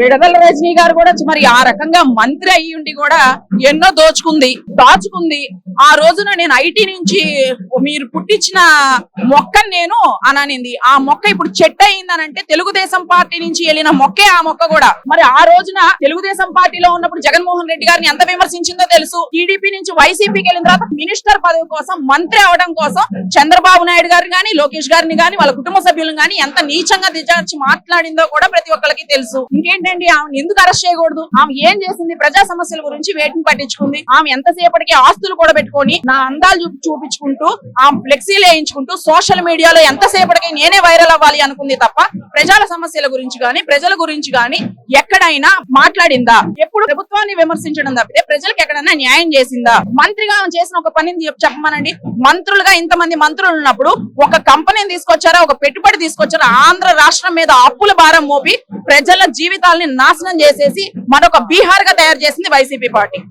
విడదల రజనీ గారు కూడా మరి ఆ రకంగా మంత్రి అయ్యుండి కూడా ఎన్నో దాచుకుంది. ఆ రోజున నేను ఐటీ నుంచి మీరు పుట్టించిన మొక్కని నేను అననింది. ఆ మొక్క ఇప్పుడు చెట్టు అయిందనంటే తెలుగుదేశం పార్టీ నుంచి వెళ్ళిన మొక్కే ఆ మొక్క కూడా. మరి ఆ రోజున తెలుగుదేశం పార్టీలో ఉన్నప్పుడు జగన్మోహన్ రెడ్డి గారిని ఎంత విమర్శించిందో తెలుసు. టీడీపీ నుంచి వైసీపీకి వెళ్ళిన తర్వాత మినిస్టర్ పదవి కోసం, మంత్రి అవడం కోసం చంద్రబాబు నాయుడు గారిని గాని, లోకేష్ గారిని గాని, వాళ్ళ కుటుంబ సభ్యులను గాని ఎంత నీచంగా దిగజార్చి మాట్లాడిందో కూడా ప్రతి ఒక్కరికి తెలుసు. ఇంకేంటండి, ఆమె ఎందుకు అరెస్ట్ చేయకూడదు? ఆమె ఏం చేసింది? ప్రజా సమస్యల గురించి వేటిని పట్టించుకుంది? ఆమె ఎంతసేపటికి ఆస్తులు కూడా పెట్టుకొని నా అందాలు చూపించుకుంటూ ఆమె ఫ్లెక్సీలు వేయించుకుంటూ సోషల్ మీడియాలో ఎంతసేపటికి నేనే వైరల్ అవ్వాలి అనుకుంది తప్ప ప్రజల సమస్యల గురించి గాని, ప్రజల గురించి గాని ఎక్కడైనా మాట్లాడిందా? ఎప్పుడు ప్రభుత్వాన్ని విమర్శించడం తప్పితే ప్రజలకు ఎక్కడైనా న్యాయం చేసిందా? మంత్రిగా ఆమె చేసిన ఒక పనిని చెప్పమనండి. మంత్రులుగా ఇంతమంది మంత్రులు ఉన్నప్పుడు ఒక కంపెనీని తీసుకొచ్చారా, ఒక పెట్టుబడి తీసుకొచ్చారా? ఆంధ్ర రాష్ట్రం మీద అప్పుల భారం మోపి ప్రజల జీవితాలని నాశనం చేసేసి మరొక బీహార్ గా తయారు చేసింది వైసీపీ పార్టీ.